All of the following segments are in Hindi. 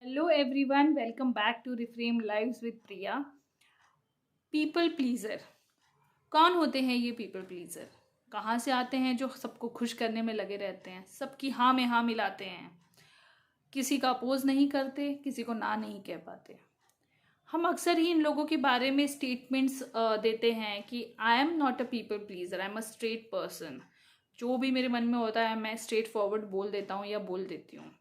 Hello everyone, welcome back to Reframe Lives with Priya. People pleaser कौन होते हैं ये पीपल प्लीज़र? कहाँ से आते हैं जो सबको खुश करने में लगे रहते हैं, सबकी हाँ में हाँ मिलाते हैं, किसी का अपोज नहीं करते, किसी को ना नहीं कह पाते। हम अक्सर ही इन लोगों के बारे में स्टेटमेंट्स देते हैं कि I am not a people pleaser, I am a straight person. जो भी मेरे मन में होता है मैं स्ट्रेट फॉरवर्ड बोल देता हूँ या बोल देती हूँ।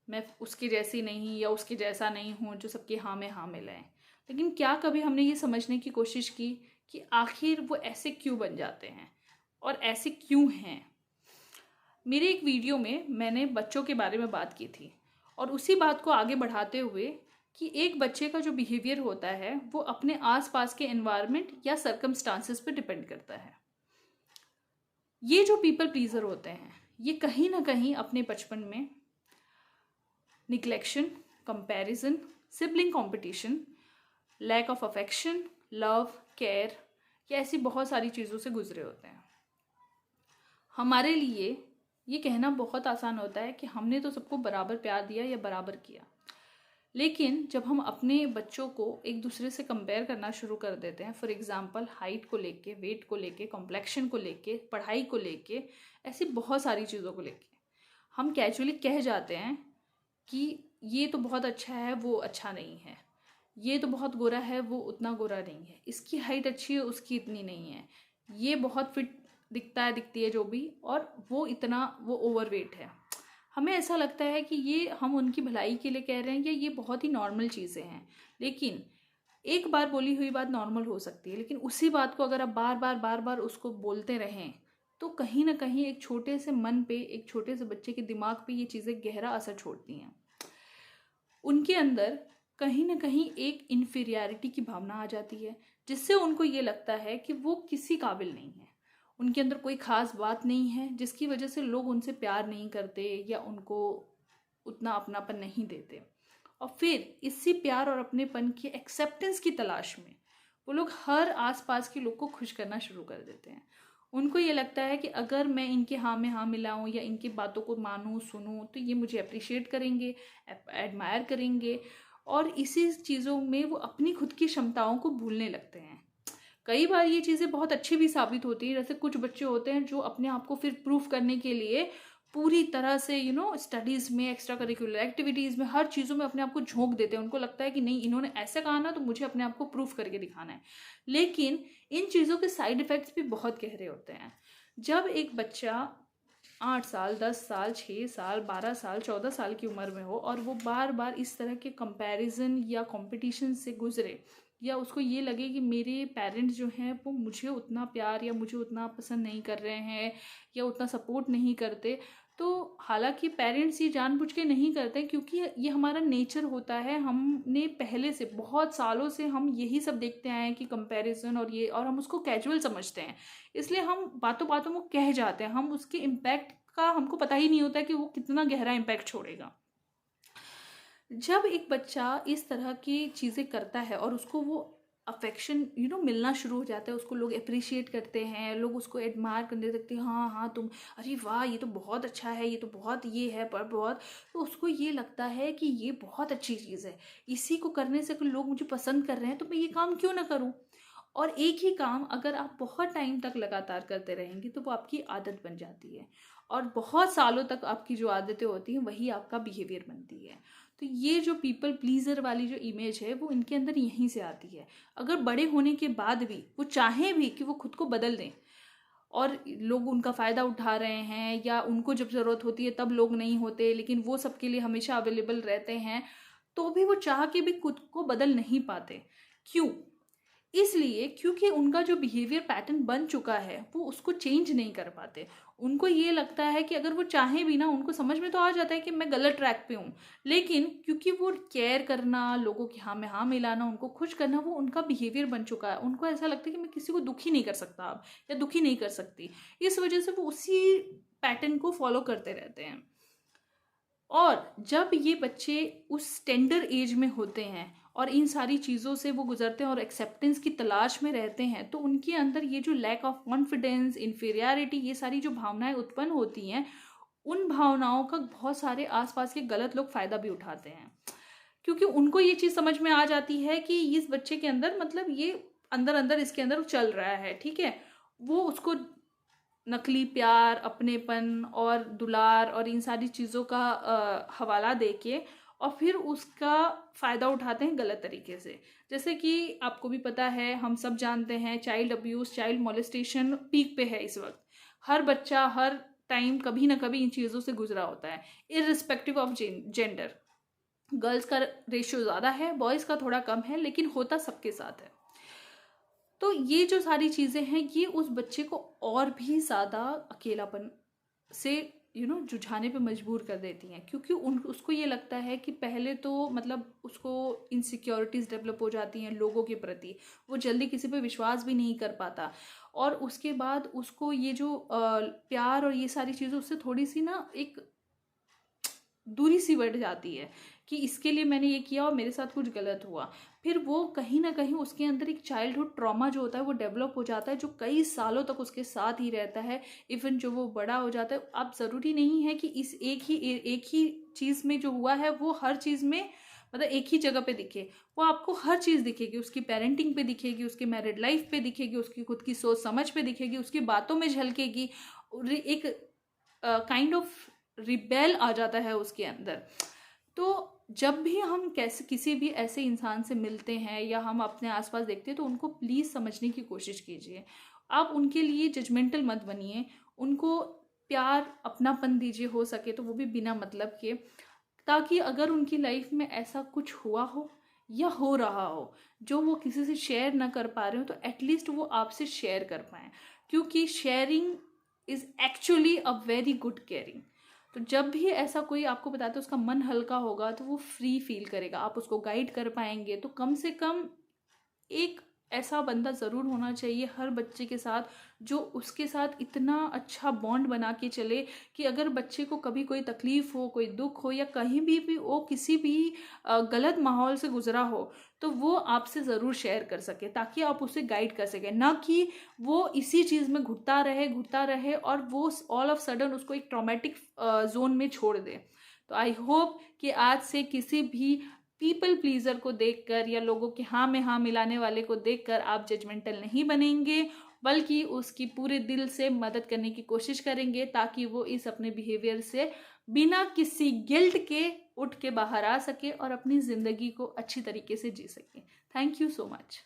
मैं उसकी जैसी नहीं या उसके जैसा नहीं हूँ जो सबकी हाँ में हाँ मिलाएं। लेकिन क्या कभी हमने ये समझने की कोशिश की कि आखिर वो ऐसे क्यों बन जाते हैं और ऐसे क्यों हैं? मेरे एक वीडियो में मैंने बच्चों के बारे में बात की थी और उसी बात को आगे बढ़ाते हुए कि एक बच्चे का जो बिहेवियर होता है वो अपने आसपास के एनवायरनमेंट या सर्कमस्टांसेस पर डिपेंड करता है। ये जो पीपल प्लीजर होते हैं ये कहीं ना कहीं अपने बचपन में neglection, comparison, sibling competition, lack of affection, love, care या ऐसी बहुत सारी चीज़ों से गुजरे होते हैं। हमारे लिए ये कहना बहुत आसान होता है कि हमने तो सबको बराबर प्यार दिया या बराबर किया, लेकिन जब हम अपने बच्चों को एक दूसरे से कंपेयर करना शुरू कर देते हैं, फॉर एग्जांपल हाइट को लेके, वेट को लेके, कॉम्प्लेक्शन को लेके, पढ़ाई को लेके, ऐसी बहुत सारी चीज़ों को लेके हम कैजुअली कह जाते हैं कि ये तो बहुत अच्छा है, वो अच्छा नहीं है, ये तो बहुत गोरा है, वो उतना गोरा नहीं है, इसकी हाइट अच्छी है, उसकी इतनी नहीं है, ये बहुत फिट दिखती है जो भी, और वो ओवरवेट है। हमें ऐसा लगता है कि ये हम उनकी भलाई के लिए कह रहे हैं या ये बहुत ही नॉर्मल चीज़ें हैं। लेकिन एक बार बोली हुई बात नॉर्मल हो सकती है, लेकिन उसी बात को अगर आप बार बार उसको बोलते रहें तो कहीं ना कहीं एक छोटे से मन पे, एक छोटे से बच्चे के दिमाग पे ये चीज़ें गहरा असर छोड़ती हैं। उनके अंदर कहीं ना कहीं एक इन्फीरियरिटी की भावना आ जाती है, जिससे उनको ये लगता है कि वो किसी काबिल नहीं है, उनके अंदर कोई खास बात नहीं है, जिसकी वजह से लोग उनसे प्यार नहीं करते या उनको उतना अपनापन नहीं देते। और फिर इसी प्यार और अपनेपन की एक्सेप्टेंस की तलाश में वो लोग हर आसपास के लोग को खुश करना शुरू कर देते हैं। उनको ये लगता है कि अगर मैं इनके हाँ में हाँ मिलाऊं या इनकी बातों को मानूं, सुनूं, तो ये मुझे अप्रिशिएट करेंगे, एडमायर करेंगे, और इसी चीज़ों में वो अपनी खुद की क्षमताओं को भूलने लगते हैं। कई बार ये चीज़ें बहुत अच्छी भी साबित होती है। जैसे कुछ बच्चे होते हैं जो अपने आप को फिर प्रूफ करने के लिए पूरी तरह से स्टडीज़ में, एक्स्ट्रा करिकुलर एक्टिविटीज़ में, हर चीज़ों में अपने आप को झोंक देते हैं। उनको लगता है कि नहीं, इन्होंने ऐसा कहा ना तो मुझे अपने आप को प्रूफ करके दिखाना है। लेकिन इन चीज़ों के साइड इफ़ेक्ट्स भी बहुत गहरे होते हैं। जब एक बच्चा 8 साल, 10 साल, 6 साल, 12 साल, 14 साल की उम्र में हो और वो बार बार इस तरह के कंपैरिजन या कंपटीशन से गुजरे, या उसको ये लगे कि मेरे पेरेंट्स जो हैं वो मुझे उतना प्यार या मुझे उतना पसंद नहीं कर रहे हैं या उतना सपोर्ट नहीं करते, तो हालांकि पेरेंट्स ये जानबूझ के नहीं करते, क्योंकि ये हमारा नेचर होता है। हमने पहले से बहुत सालों से हम यही सब देखते आए हैं कि कंपैरिजन और ये, और हम उसको कैजुअल समझते हैं, इसलिए हम बातों बातों में कह जाते हैं। हम उसके इम्पैक्ट का हमको पता ही नहीं होता कि वो कितना गहरा इम्पैक्ट छोड़ेगा। जब एक बच्चा इस तरह की चीज़ें करता है और उसको वो अफेक्शन मिलना शुरू हो जाता है, उसको लोग अप्रिशिएट करते हैं, लोग उसको एडमायर करने लगते हैं, हाँ हाँ तुम, अरे वाह ये तो बहुत अच्छा है, ये तो बहुत ये है, पर बहुत, तो उसको ये लगता है कि ये बहुत अच्छी चीज़ है, इसी को करने से अगर लोग मुझे पसंद कर रहे हैं तो मैं ये काम क्यों ना करूँ। और एक ही काम अगर आप बहुत टाइम तक लगातार करते रहेंगे तो वो आपकी आदत बन जाती है, और बहुत सालों तक आपकी जो आदतें होती हैं वही आपका बिहेवियर बनती है। तो ये जो पीपल प्लीज़र वाली जो इमेज है वो इनके अंदर यहीं से आती है। अगर बड़े होने के बाद भी वो चाहें भी कि वो खुद को बदल दें, और लोग उनका फ़ायदा उठा रहे हैं या उनको जब ज़रूरत होती है तब लोग नहीं होते, लेकिन वो सबके लिए हमेशा अवेलेबल रहते हैं, तो भी वो चाह के भी खुद को बदल नहीं पाते। क्यों? इसलिए क्योंकि उनका जो बिहेवियर पैटर्न बन चुका है वो उसको चेंज नहीं कर पाते। उनको ये लगता है कि अगर वो चाहें भी ना, उनको समझ में तो आ जाता है कि मैं गलत ट्रैक पे हूँ, लेकिन क्योंकि वो केयर करना, लोगों की हाँ में हाँ मिलाना, उनको खुश करना, वो उनका बिहेवियर बन चुका है। उनको ऐसा लगता है कि मैं किसी को दुखी नहीं कर सकता अब, या दुखी नहीं कर सकती। इस वजह से वो उसी पैटर्न को फॉलो करते रहते हैं। और जब ये बच्चे उस टेंडर एज में होते हैं और इन सारी चीज़ों से वो गुजरते हैं और एक्सेप्टेंस की तलाश में रहते हैं, तो उनके अंदर ये जो लैक ऑफ कॉन्फिडेंस, इन्फीरियरिटी, ये सारी जो भावनाएं उत्पन्न होती हैं, उन भावनाओं का बहुत सारे आसपास के गलत लोग फ़ायदा भी उठाते हैं। क्योंकि उनको ये चीज़ समझ में आ जाती है कि इस बच्चे के अंदर मतलब ये अंदर अंदर इसके अंदर चल रहा है, ठीक है। वो उसको नकली प्यार, अपनेपन और दुलार और इन सारी चीज़ों का हवाला देके और फिर उसका फ़ायदा उठाते हैं गलत तरीके से। जैसे कि आपको भी पता है, हम सब जानते हैं, child abuse, child molestation peak पे है इस वक्त। हर बच्चा हर टाइम कभी ना कभी इन चीज़ों से गुजरा होता है, इर्रिस्पेक्टिव ऑफ जेंडर। गर्ल्स का रेशियो ज़्यादा है, बॉयज़ का थोड़ा कम है, लेकिन होता सबके साथ है। तो ये जो सारी चीज़ें हैं, ये उस बच्चे को और भी ज़्यादा अकेलापन से जुझाने पे मजबूर कर देती हैं, क्योंकि उसको ये लगता है कि पहले तो मतलब उसको इनसिक्योरिटीज़ डेवलप हो जाती हैं लोगों के प्रति, वो जल्दी किसी पे विश्वास भी नहीं कर पाता, और उसके बाद उसको ये जो प्यार और ये सारी चीज़ें उससे थोड़ी सी ना एक दूरी सी बढ़ जाती है कि इसके लिए मैंने ये किया और मेरे साथ कुछ गलत हुआ। फिर वो कहीं ना कहीं उसके अंदर एक चाइल्डहुड ट्रॉमा जो होता है वो डेवलप हो जाता है, जो कई सालों तक उसके साथ ही रहता है। इवन जो वो बड़ा हो जाता है, अब ज़रूरी नहीं है कि इस एक ही चीज़ में जो हुआ है वो हर चीज़ में मतलब एक ही जगह पे दिखे। वो आपको हर चीज़ दिखेगी, उसकी पेरेंटिंग पे दिखेगी, उसकी मैरिड लाइफ पे दिखेगी, उसकी खुद की सोच समझ पे दिखेगी, उसकी बातों में झलकेगी। एक काइंड ऑफ रिबेल आ जाता है उसके अंदर। तो जब भी हम कैसे किसी भी ऐसे इंसान से मिलते हैं या हम अपने आसपास देखते हैं, तो उनको प्लीज़ समझने की कोशिश कीजिए। आप उनके लिए जजमेंटल मत बनिए, उनको प्यार अपनापन दीजिए, हो सके तो वो भी बिना मतलब के, ताकि अगर उनकी लाइफ में ऐसा कुछ हुआ हो या हो रहा हो जो वो किसी से शेयर ना कर पा रहे हो, तो एटलीस्ट वो आपसे शेयर कर पाएँ, क्योंकि sharing is actually a very good caring. तो जब भी ऐसा कोई आपको बताता है, उसका मन हल्का होगा, तो वो फ्री फील करेगा, आप उसको गाइड कर पाएंगे। तो कम से कम एक ऐसा बंदा ज़रूर होना चाहिए हर बच्चे के साथ, जो उसके साथ इतना अच्छा बॉन्ड बना के चले कि अगर बच्चे को कभी कोई तकलीफ़ हो, कोई दुख हो, या कहीं भी वो किसी भी गलत माहौल से गुजरा हो, तो वो आपसे ज़रूर शेयर कर सके, ताकि आप उसे गाइड कर सकें, ना कि वो इसी चीज़ में घुटता रहे और वो ऑल ऑफ सडन उसको एक ट्रॉमेटिक जोन में छोड़ दे। तो आई होप कि आज से किसी भी पीपल प्लीजर को देखकर या लोगों के हाँ में हाँ मिलाने वाले को देखकर आप जजमेंटल नहीं बनेंगे, बल्कि उसकी पूरे दिल से मदद करने की कोशिश करेंगे, ताकि वो इस अपने बिहेवियर से बिना किसी गिल्ट के उठ के बाहर आ सके और अपनी ज़िंदगी को अच्छी तरीके से जी सके। Thank you so much.